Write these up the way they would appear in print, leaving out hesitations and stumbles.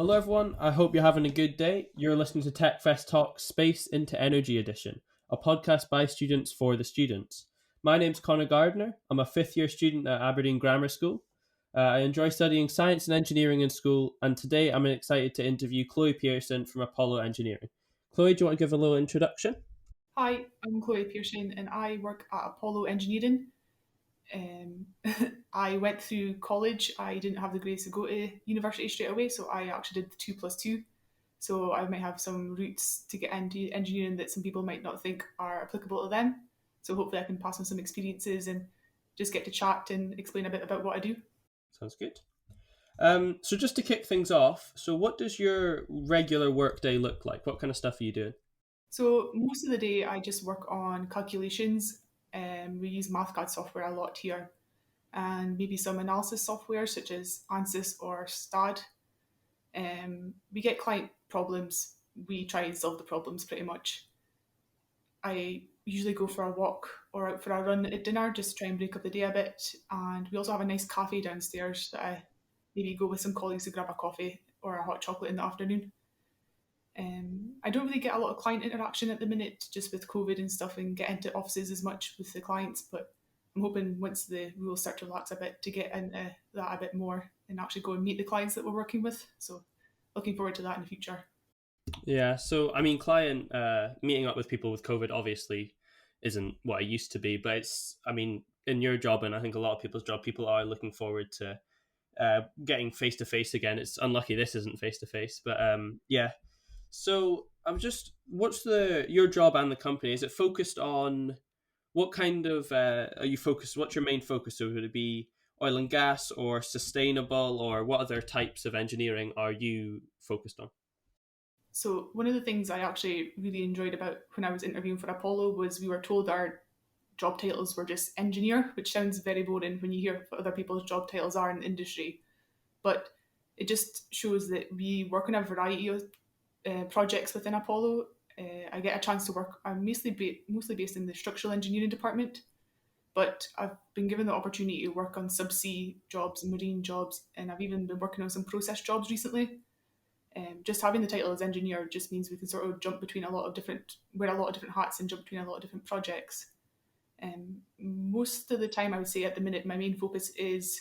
Hello, everyone. I hope you're having a good day. You're listening to TechFest Talks Space into Energy Edition, a podcast by students for the students. My name's Connor Gardner. I'm a fifth year student at Aberdeen Grammar School. I enjoy studying science and engineering in school, and today I'm excited to interview Chloe Pearson from Apollo Engineering. Chloe, do you want to give a little introduction? Hi, I'm Chloe Pearson and I work at Apollo Engineering. I went through college. I didn't have the grades to go to university straight away, so I actually did the 2+2. So I might have some routes to get into engineering that some people might not think are applicable to them. So hopefully I can pass on some experiences and just get to chat and explain a bit about what I do. Sounds good. So just to kick things off, so what does your regular workday look like? What kind of stuff are you doing? So most of the day I just work on calculations. We use MathCAD software a lot here, and maybe some analysis software such as ANSYS or STAD. We get client problems, we try and solve the problems pretty much. I usually go for a walk or out for a run at dinner just to try and break up the day a bit. And we also have a nice cafe downstairs that I maybe go with some colleagues to grab a coffee or a hot chocolate in the afternoon. I don't really get a lot of client interaction at the minute, just with COVID and stuff, and get into offices as much with the clients. But I'm hoping once the rules start to relax a bit to get into that a bit more and actually go and meet the clients that we're working with. So looking forward to that in the future. Yeah, so I mean, client meeting up with people with COVID obviously isn't what it used to be, but it's, I mean, in your job, and I think a lot of people's job, people are looking forward to getting face to face again. It's unlucky this isn't face to face, but yeah. So I'm just, what's your job and the company? Is it focused on what kind of are you focused? What's your main focus? So would it be oil and gas or sustainable, or what other types of engineering are you focused on? So one of the things I actually really enjoyed about when I was interviewing for Apollo was we were told our job titles were just engineer, which sounds very boring when you hear what other people's job titles are in the industry. But it just shows that we work on a variety of projects within Apollo. I get a chance to work. I'm mostly based in the structural engineering department, but I've been given the opportunity to work on subsea jobs, marine jobs, and I've even been working on some process jobs recently. Just having the title as engineer just means we can sort of jump between wear a lot of different hats and jump between a lot of different projects. Most of the time, I would say at the minute, my main focus is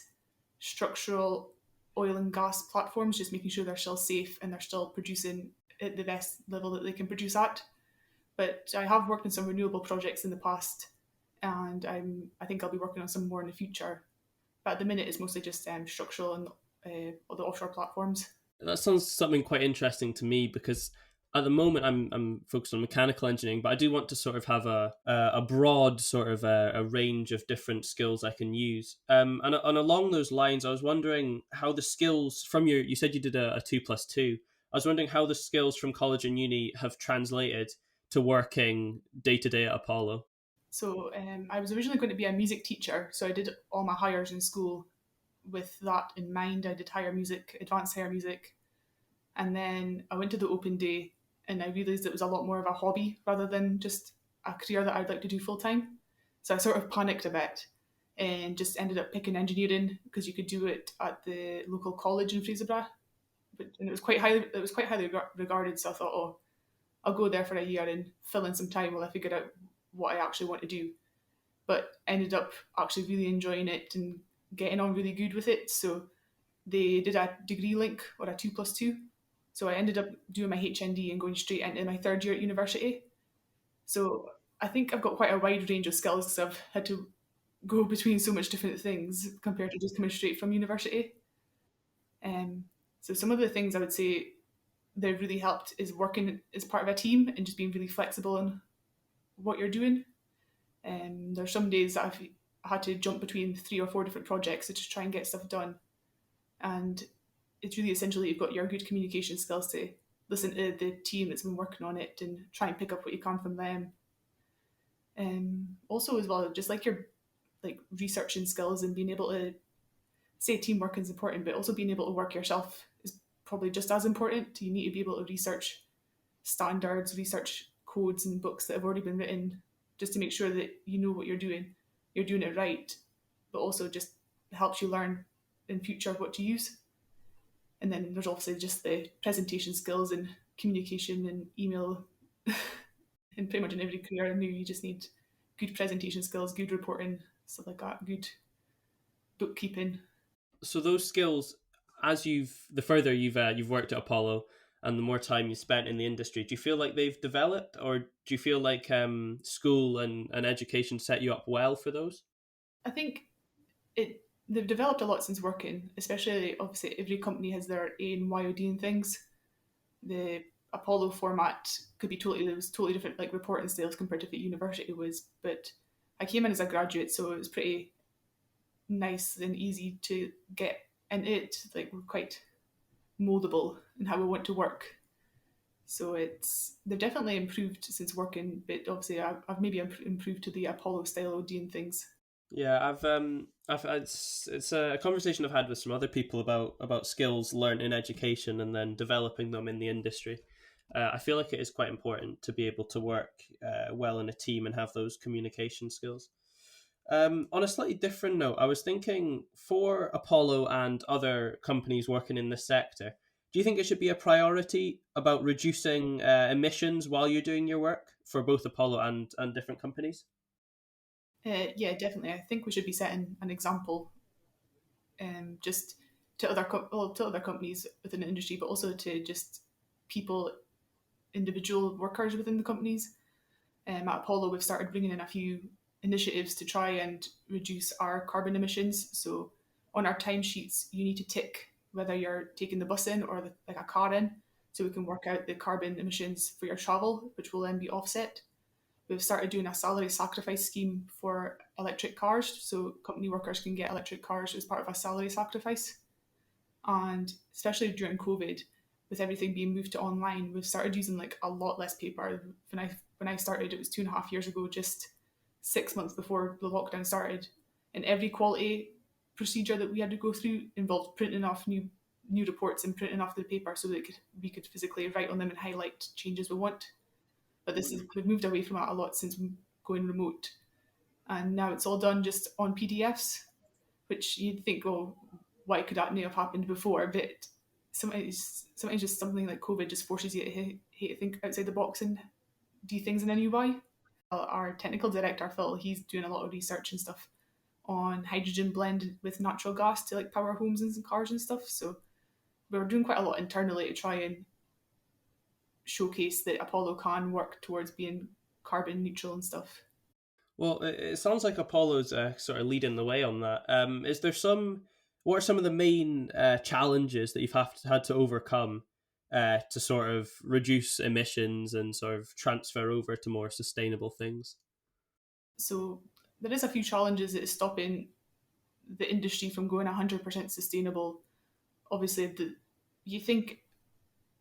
structural oil and gas platforms, just making sure they're still safe and they're still producing at the best level that they can produce at. But I have worked on some renewable projects in the past, and I think I'll be working on some more in the future. But at the minute, it's mostly just structural and the offshore platforms. That sounds something quite interesting to me because at the moment I'm focused on mechanical engineering, but I do want to sort of have a broad sort of a range of different skills I can use. And along those lines, I was wondering how the skills from you said you did a 2+2. I was wondering how the skills from college and uni have translated to working day to day at Apollo. So I was originally going to be a music teacher, so I did all my hires in school with that in mind. I did higher music, advanced higher music, and then I went to the open day and I realised it was a lot more of a hobby rather than just a career that I'd like to do full time. So I sort of panicked a bit and just ended up picking engineering because you could do it at the local college in Fraserburgh, and it was quite highly regarded. So I thought, oh, I'll go there for a year and fill in some time while I figure out what I actually want to do. But ended up actually really enjoying it and getting on really good with it. So they did a degree link or a 2+2. So I ended up doing my HND and going straight into my third year at university. So I think I've got quite a wide range of skills because I've had to go between so much different things compared to just coming straight from university. Um, so some of the things I would say that really helped is working as part of a team and just being really flexible in what you're doing. There's some days that I've had to jump between 3 or 4 different projects to just try and get stuff done. And it's really essential that you've got your good communication skills to listen to the team that's been working on it and try and pick up what you can from them. Also, as well, just like your like researching skills and being able to say teamwork is important, but also being able to work yourself is probably just as important. You need to be able to research standards, research codes and books that have already been written, just to make sure that you know what you're doing it right, but also just helps you learn in future what to use. And then there's obviously just the presentation skills and communication and email. And pretty much in every career I knew, you just need good presentation skills, good reporting, stuff like that, good bookkeeping. So those skills, as the further you've worked at Apollo, and the more time you spent in the industry, do you feel like they've developed, or do you feel like school and education set you up well for those? I think they've developed a lot since working, especially obviously every company has their A and Y of doing things. The Apollo format could be totally it was totally different like reporting styles compared to what university was. But I came in as a graduate, so it was pretty nice and easy to get into it. Like we're quite moldable in how we want to work. So they've definitely improved since working, but obviously I've maybe improved to the Apollo style of doing things. Yeah, I've it's a conversation I've had with some other people about skills learned in education and then developing them in the industry. I feel like it is quite important to be able to work well in a team and have those communication skills. On a slightly different note, I was thinking for Apollo and other companies working in this sector, do you think it should be a priority about reducing emissions while you're doing your work for both Apollo and different companies? Yeah, definitely. I think we should be setting an example, just to to other companies within the industry, but also to just people, individual workers within the companies. At Apollo, we've started bringing in a few initiatives to try and reduce our carbon emissions. So on our timesheets, you need to tick whether you're taking the bus in or like a car in, so we can work out the carbon emissions for your travel, which will then be offset. We've started doing a salary sacrifice scheme for electric cars, so company workers can get electric cars as part of a salary sacrifice. And especially during COVID, with everything being moved to online, we've started using like a lot less paper. When I started, it was 2.5 years ago, just 6 months before the lockdown started, and every quality procedure that we had to go through involved printing off new reports and printing off the paper so that we could physically write on them and highlight changes we want. But we've moved away from that a lot since going remote, and now it's all done just on PDFs, which you'd think, oh, why could that not have happened before? But sometimes just something like COVID just forces you to think outside the box and do things in a new way. Our technical director Phil, he's doing a lot of research and stuff on hydrogen blend with natural gas to like power homes and cars and stuff. So we're doing quite a lot internally to try and showcase that Apollo can work towards being carbon neutral and stuff. Well, it sounds like Apollo's sort of leading the way on that. Is there what are some of the main challenges that had to overcome to sort of reduce emissions and sort of transfer over to more sustainable things? So there is a few challenges that is stopping the industry from going 100% sustainable. Obviously, you think,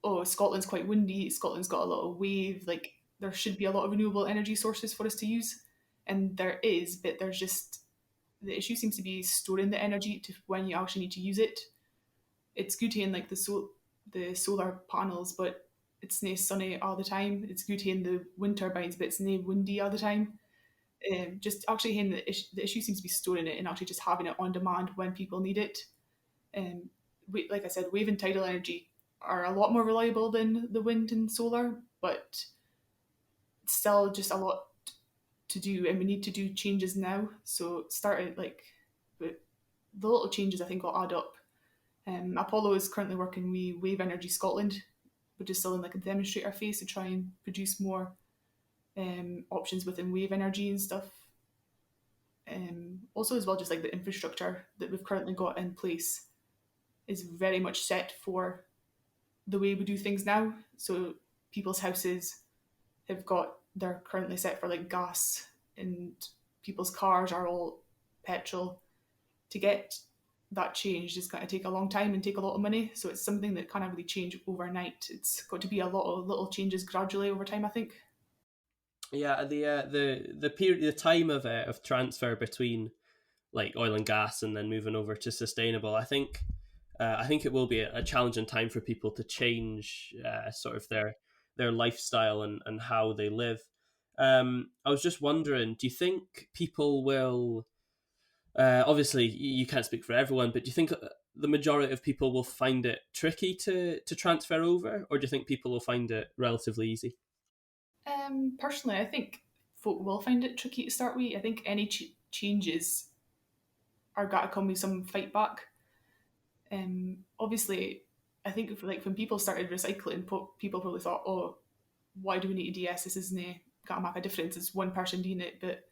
oh, Scotland's quite windy, Scotland's got a lot of wave, like there should be a lot of renewable energy sources for us to use. And there is, but there's just the issue seems to be storing the energy to when you actually need to use it. It's good in like the solar panels, but it's not sunny all the time. It's good in the wind turbines, but it's not windy all the time. Just actually in the issue seems to be storing it and actually just having it on demand when people need it. Like I said, wave and tidal energy are a lot more reliable than the wind and solar, but still just a lot to do, and we need to do changes now. So started like, but the little changes I think will add up. Apollo is currently working with Wave Energy Scotland, which is still in like a demonstrator phase to try and produce more options within wave energy and stuff. Also, as well, just like the infrastructure that we've currently got in place is very much set for the way we do things now. So people's houses they're currently set for like gas, and people's cars are all petrol. To get that changed is going to take a long time and take a lot of money. So it's something that can't really change overnight. It's got to be a lot of little changes gradually over time, I think. Yeah, the period, the time of transfer between like oil and gas and then moving over to sustainable, I think it will be a challenging time for people to change sort of their lifestyle and how they live. I was just wondering, do you think people will? Obviously, you can't speak for everyone, but do you think the majority of people will find it tricky to transfer over, or do you think people will find it relatively easy? Personally, I think folk will find it tricky to start with. I think any changes are got to come with some fight back. Obviously, I think like when people started recycling, people probably thought, "Oh, why do we need a DS? This isn't gonna make a difference. It's one person doing it." But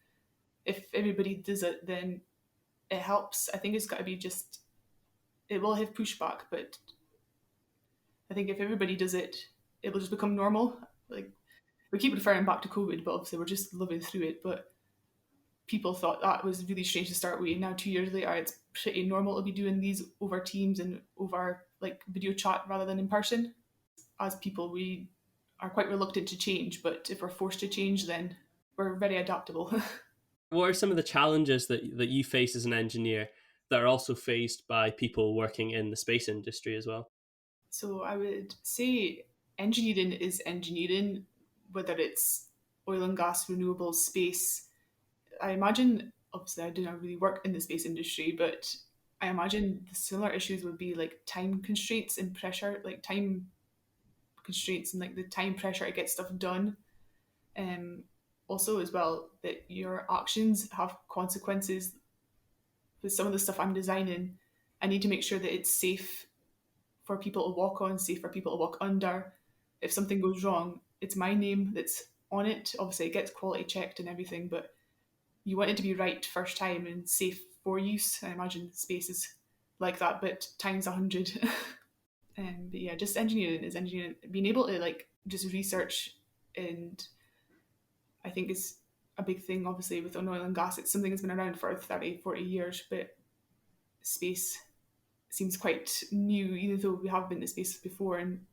if everybody does it, then it helps. I think it's got to be just it will have pushback, but I think if everybody does it, it will just become normal. Like we keep referring back to COVID, but obviously we're just living through it. But people thought that was really strange to start with. Now 2 years later, it's pretty normal to be doing these over Teams and over like video chat rather than in person. As people, we are quite reluctant to change, but if we're forced to change, then we're very adaptable. What are some of the challenges that you face as an engineer that are also faced by people working in the space industry as well? So I would say engineering is engineering, whether it's oil and gas, renewables, space. I imagine, obviously, I don't really work in the space industry, but I imagine the similar issues would be like time constraints and pressure, like time constraints and like the time pressure to get stuff done. Um, Also, as well, that your actions have consequences. With some of the stuff I'm designing, I need to make sure that it's safe for people to walk on, safe for people to walk under. If something goes wrong, it's my name that's on it. Obviously, it gets quality checked and everything, but you want it to be right first time and safe for use. I imagine space is like that, but times 100. But yeah, just engineering is engineering. Being able to like just research, and I think is a big thing. Obviously, with oil and gas, it's something that's been around for 30, 40 years, but space seems quite new, even though we have been to space before, and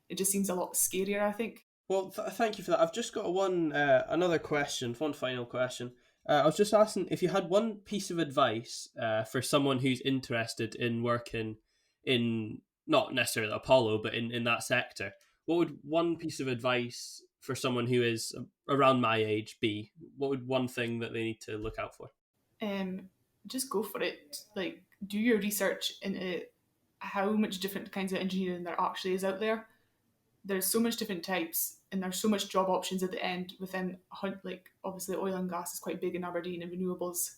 it just seems a lot scarier, I think. Well, thank you for that. I've just got another question, one final question. I was just asking if you had one piece of advice for someone who's interested in working in not necessarily Apollo, but in that sector. What would one piece of advice for someone who is around my age be? What would one thing that they need to look out for? Um, just go for it. Like, do your research into how much different kinds of engineering there actually is out there. There's so much different types, and there's so much job options at the end within like obviously oil and gas is quite big in Aberdeen and renewables,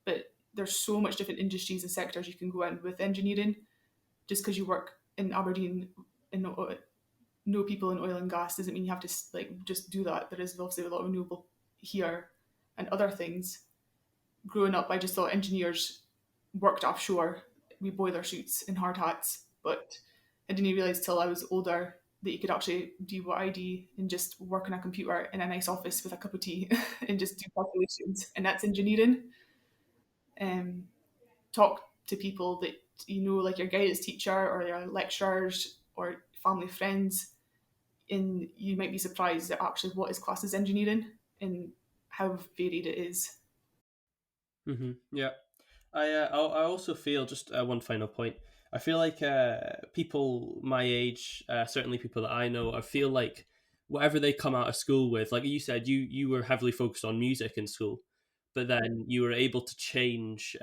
but there's so much different industries and sectors you can go in with engineering. Just because you work in Aberdeen and know people in oil and gas doesn't mean you have to like just do that. There is obviously a lot of renewable here and other things. Growing up, I just thought engineers worked offshore with boiler suits and hard hats, but I didn't realise till I was older that you could actually do what I do and just work on a computer in a nice office with a cup of tea and just do calculations, and that's engineering. Um, Talk to people that you know, like your guidance teacher or your lecturers or family friends, and you might be surprised at actually what is classed as engineering and how varied it is. Yeah. I also feel just one final point. I feel like people my age, certainly people that I know, I feel like whatever they come out of school with, like you said, you were heavily focused on music in school, but then you were able to change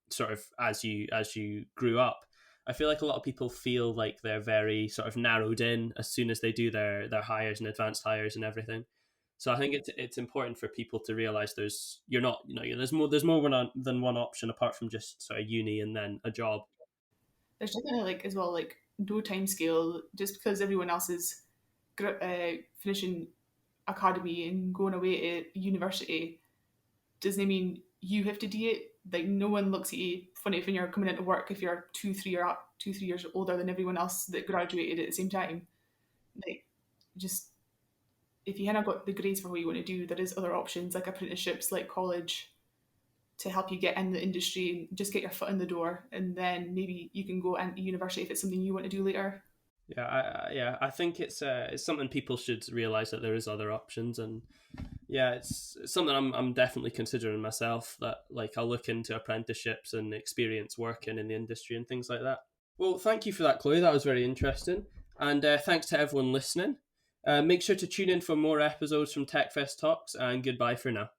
sort of as you grew up. I feel like a lot of people feel like they're very sort of narrowed in as soon as they do their hires and advanced hires and everything. So I think it's important for people to realize you're not there's more than one option apart from just sort of uni and then a job. There's definitely like as well like no time scale. Just because everyone else is finishing academy and going away to university doesn't mean you have to do it. Like no one looks at you funny when you're coming into work if you're 2 3 years older than everyone else that graduated at the same time. Like just if you haven't got the grades for what you want to do, there is other options like apprenticeships, like college, to help you get in the industry and just get your foot in the door, and then maybe you can go into university if it's something you want to do later. I think it's something people should realize that there is other options, and yeah, it's something I'm definitely considering myself. That like I'll look into apprenticeships and experience working in the industry and things like that. Well, thank you for that, Chloe. That was very interesting, and thanks to everyone listening. Make sure to tune in for more episodes from TechFest Talks, and goodbye for now.